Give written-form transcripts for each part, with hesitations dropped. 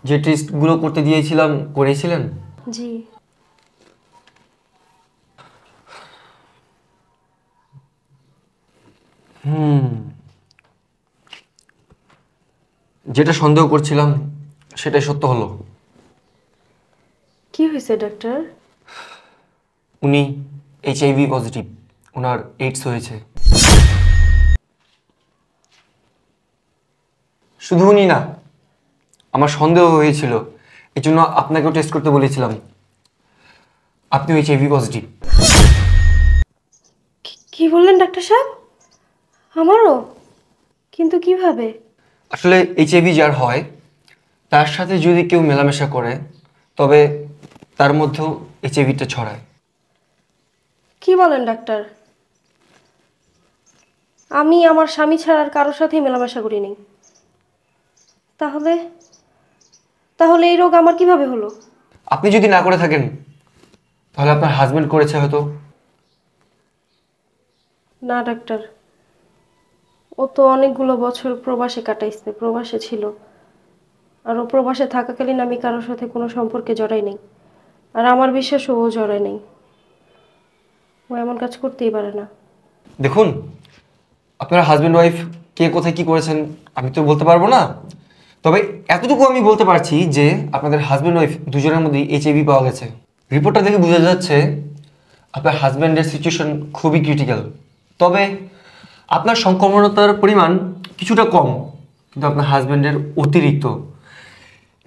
যে টেস্টগুলো করতে দিয়েছিলাম করেছিলেন? জি। যেটা সন্দেহ করছিলাম সেটাই সত্য হলো। কি হয়েছে ডাক্তার? উনি এইচআইভি পজিটিভ, ওনার এইডস হয়েছে। শুধু উনি না, আমার সন্দেহ হয়েছিল, এই জন্য আপনাকেও টেস্ট করতে বলেছিলাম। আপনি এইচআইভি পজিটিভ। কি বললেন ডাক্তার সাহেব? আমারও? কিন্তু কিভাবে? আসলে এইচআইভি যার হয় তার সাথে যদি কেউ মেলামেশা করে তবে তার মধ্যেও এইচআইভিটা ছড়ায়। কি বলেন ডাক্তার? আমি আমার স্বামী ছাড়া আর কারোর সাথেই মেলামেশা করিনি। তাহলে তাহলে এই রোগ আমার কিভাবে হলো? আপনি যদি না করে থাকেন তাহলে আপনার হাজবেন্ড করেছে হয়তো। না ডাক্তার, ও তো অনেকগুলো বছর প্রবাসে কাটাইছে, প্রবাসে ছিল। আর ও প্রবাসে থাকাকালীন আমি কারোর সাথে কোনো সম্পর্কে জড়াই নাই। আর আমার বিশ্বাস ও জড়ায় নাই। ও এমন কাজ করতেই পারে না। দেখুন, আপনার হাজবেন্ড ওয়াইফ কে কোথায় কি করেছেন আমি তো বলতে পারবো না, তবে এতটুকু আমি বলতে পারছি যে আপনাদের হাজবেন্ড ওয়াইফ দুজনের মধ্যেই এইচআইভি পাওয়া গেছে। রিপোর্টটা দেখে বোঝা যাচ্ছে আপনার হাজবেন্ডের সিচুয়েশন খুবই ক্রিটিক্যাল। তবে আপনার সংক্রমণতার পরিমাণ কিছুটা কম, কিন্তু আপনার হাজবেন্ডের অতিরিক্ত।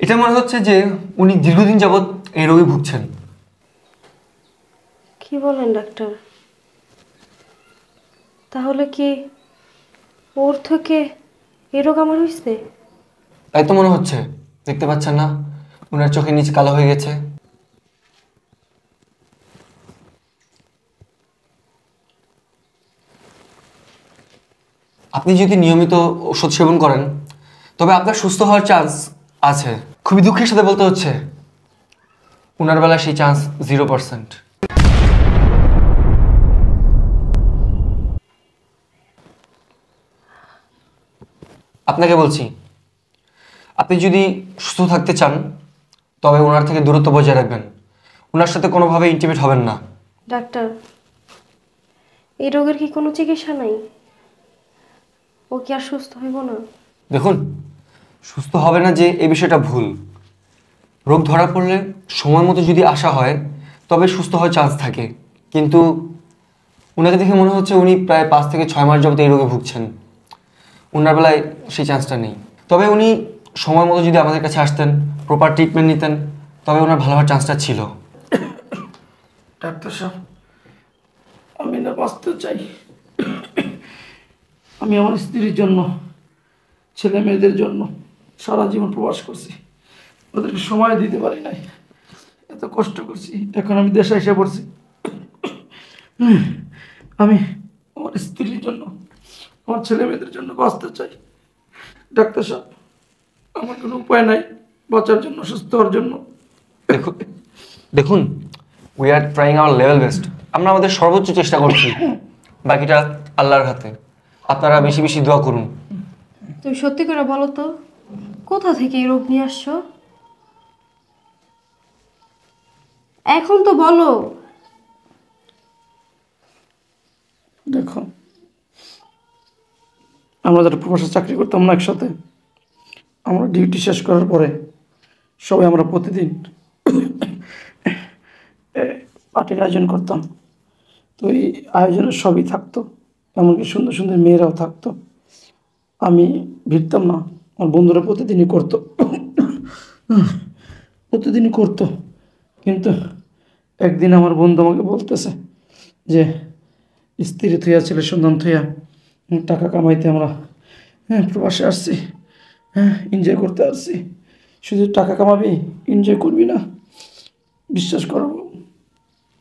এটা মনে হচ্ছে যে উনি দীর্ঘদিন যাবৎ এই রোগে ভুগছেন। কি বলেন ডাক্তার? তাহলে কি ওর থেকে এ রোগ আমার হয়েছে? তাই তো মনে হচ্ছে। দেখতে পাচ্ছেন না ওনার চোখের নিচ কালো হয়ে গেছে? আপনি যদি নিয়মিত ওষুধ সেবন করেন তবে আপনার সুস্থ হওয়ার চান্স আছে। খুবই দুঃখের সাথে বলতে হচ্ছে ওনার বেলায় সেই চান্স 0%। আপনাকে বলছি, আপনি যদি সুস্থ থাকতে চান তবে ওনার থেকে দূরত্ব বজায় রাখবেন, ওনার সাথে কোনোভাবে ইন্টিমেট হবেন না। ডাক্তার, এই রোগের কি কোনো চিকিৎসা নাই? ও কি আর সুস্থ হইব না? দেখুন, সুস্থ হবে না যে এই বিষয়টা ভুল। রোগ ধরা পড়লে সময় মতো যদি আসা হয় তবে সুস্থ হওয়ার চান্স থাকে, কিন্তু ওনাকে দেখে মনে হচ্ছে উনি প্রায় 5 থেকে 6 মাস যাবত এই রোগে ভুগছেন। ওনার বেলায় সেই চান্সটা নেই। তবে উনি সময় মতো যদি আমাদের কাছে আসতেন, প্রপার ট্রিটমেন্ট নিতেন, তবে ওনার ভালো হওয়ার চান্সটা ছিল। ডাক্তার সাহেব, আমি না বাঁচতে চাই। আমি আমার স্ত্রীর জন্য, ছেলে মেয়েদের জন্য সারা জীবন প্রবাস করছি, ওদেরকে সময় দিতে পারি নাই, এত কষ্ট করছি। এখন আমি দেশে এসে পড়ছি। আমি আমার স্ত্রীর জন্য, আমার ছেলে মেয়েদের জন্য বাঁচতে চাই। ডাক্তার সাহেব, আমার কোনো উপায় নাই বাঁচার জন্য, সুস্থ হওয়ার জন্য। দেখুন দেখুন we are trying hour level best. আমরা আমাদের সর্বোচ্চ চেষ্টা করছি, বাকিটা আল্লাহর হাতে। আপনারা বেশি বেশি দোয়া করুন। তুমি সত্যি করে বলো তো, কোথা থেকে এই রোগ নিয়ে আসছো? এখন তো বলো। দেখো, আমরা যারা প্রবাসে চাকরি করতাম না একসাথে, আমরা ডিউটি শেষ করার পরে সবাই আমরা প্রতিদিন পার্টির আয়োজন করতাম। তো এই আয়োজনের সবই থাকতো, এমনকি সুন্দর সুন্দর মেয়েরাও থাকতো। আমি ভিড়তাম না, আমার বন্ধুরা প্রতিদিনই করতো, প্রতিদিনই করতো। কিন্তু একদিন আমার বন্ধু আমাকে বলতেছে যে স্ত্রী থইয়া, ছেলে সন্তান থইয়া টাকা কামাইতে আমরা প্রবাসে আসছি, এনজয় করতে আসছি। শুধু টাকা কামাবি, এনজয় করবি না? বিশ্বাস করো,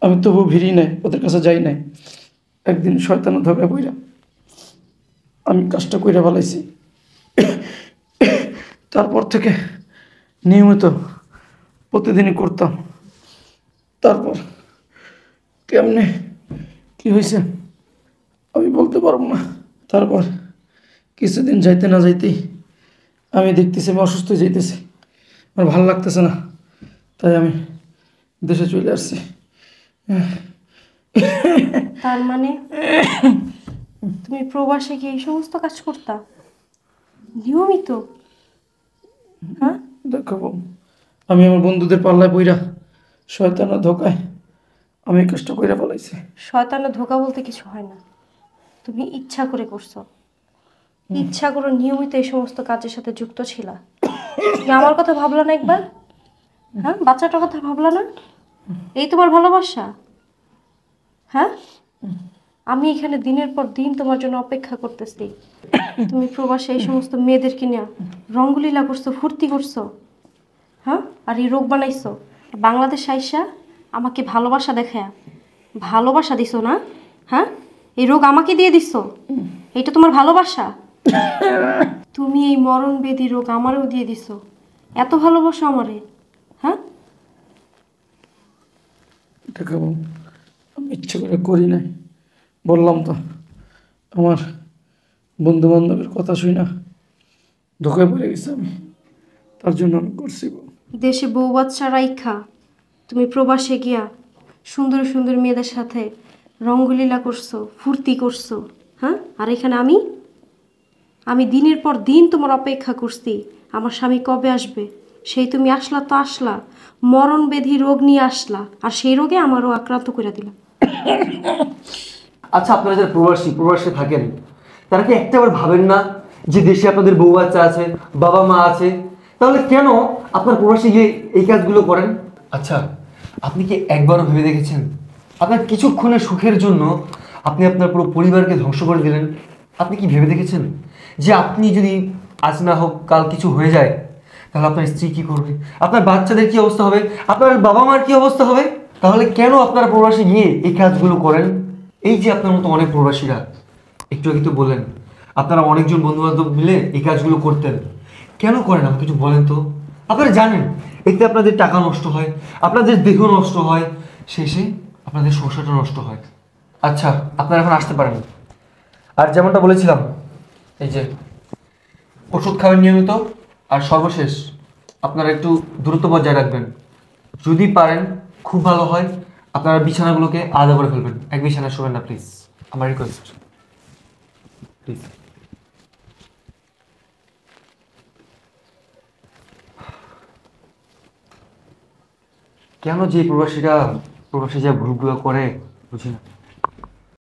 আমি তবু ভিড়ি নাই, ওদের কাছে যাই নাই। একদিন শয়তানের ধোকায় পইরা আমি কাজটা কইরা ফেলাইছি। তারপর থেকে নিয়মিত প্রতিদিনই করতাম। তারপর কেমনে কি হয়েছে আমি বলতে পারবো না। তারপর কিছুদিন যাইতে না যাইতেই আমি দেখতেছি আমি অসুস্থ হয়ে যাইতেছি। আমার ভালো লাগতেছে না, তাই আমি দেশে চলে আসছি। তার মানে তুমি প্রবাসে গিয়ে এই সমস্ত কাজ করতা নিয়মিত? হ্যাঁ, দেখো বউ, আমি আমার বন্ধুদের পাল্লায় পইরা শয়তানের ধোকায় আমি এই কাজটা কইরা ফেলাইছি। শয়তানের ধোঁকা বলতে কিছু হয় না। তুমি ইচ্ছা করে করছো, ইচ্ছা করে নিয়মিত এই সমস্ত কাজের সাথে যুক্ত ছিলা। তুমি আমার কথা ভাবলা না একবার? হ্যাঁ, বাচ্চাটার কথা ভাবলা না? এই তোমার ভালোবাসা? হ্যাঁ, আমি এখানে দিনের পর দিন তোমার জন্য অপেক্ষা করতেছি। তুমি প্রবাসে এই সমস্ত মেয়েদেরকে নিয়ে রঙ্গলীলা করছো, ফুর্তি করছো, হ্যাঁ, আর এই রোগ বানাইছো। বাংলাদেশ আইসা আমাকে ভালোবাসা দেখায় ভালোবাসা দিছো না? হ্যাঁ, এই রোগ আমাকে দিয়ে দিছো, এইটা তোমার ভালোবাসা? তুমি এই মরণ ব্যাধি রোগ আমারও দিয়ে দিছো, এত ভালোবাসো আমারে? হ্যাঁ, দেখো বউ, আমি ইচ্ছে করে করি নাই, বললাম তো আমার বন্ধু বান্ধবের কথা শুই না ধোকায় পড়ে গেছি আমি, তার জন্য আমি করছি বউ। দেশে বউ বাচ্চা রাইখা তুমি প্রবাসে গিয়া সুন্দর সুন্দর মেয়েদের সাথে রঙ্গলীলা করছো, ফুর্তি করছো, হ্যাঁ, আর এখানে আমি দিনের পর দিন তোমার অপেক্ষা করছি আমার স্বামী কবে আসবে। সেই তুমি আসলা তো আসলা, মরণ ব্যাধি রোগ নিয়ে আসলা, আর সেই রোগে আমারও আক্রান্ত করে দিলা। আচ্ছা, আপনারা যারা প্রবাসে থাকেন, তারা কি একটাবার ভাবেন না যে দেশে আপনাদের বউ বাচ্চা আছে, বাবা মা আছে, তাহলে কেন আপনার প্রবাসে গিয়ে এই কাজগুলো করেন? আচ্ছা, আপনি কি একবারও ভেবে দেখেছেন আপনার কিছুক্ষণের সুখের জন্য আপনি আপনার পুরো পরিবারকে ধ্বংস করে দিলেন? আপনি কি ভেবে দেখেছেন যে আপনি যদি আজ না হোক কাল কিছু হয়ে যায়, তাহলে আপনার স্ত্রী কি করবে, আপনার বাচ্চাদের কি অবস্থা হবে, আপনার বাবা মার কি অবস্থা হবে? তাহলে কেন আপনারা প্রবাসে গিয়ে এই কাজগুলো করেন? এই যে আপনার মতো অনেক প্রবাসীরা, একটু আগে তো বললেন আপনারা অনেকজন বন্ধু বান্ধব মিলে এই কাজগুলো করতেন, কেন করেন আমাকে একটু বলেন তো? আপনারা জানেন এতে আপনাদের টাকা নষ্ট হয়, আপনাদের দেহ নষ্ট হয়, শেষে আপনাদের সংসারটা নষ্ট হয়। আচ্ছা, আপনারা এখন আসতে পারেন। আর যেমনটা বলেছিলাম, এই যে ওষুধ খাবেন নিয়মিত, আর সর্বশেষ আপনারা একটু দূরত্ব বজায় রাখবেন। যদি পারেন খুব ভালো হয় আপনারা বিছানাগুলোকে আলাদা করে ফেলবেন, এক বিছানায় শোবেন না প্লিজ, আমার রিকোয়েস্ট প্লিজ। কেন যে প্রবাসীরা প্রবাসী যা ভুলগুলো করে বুঝি না।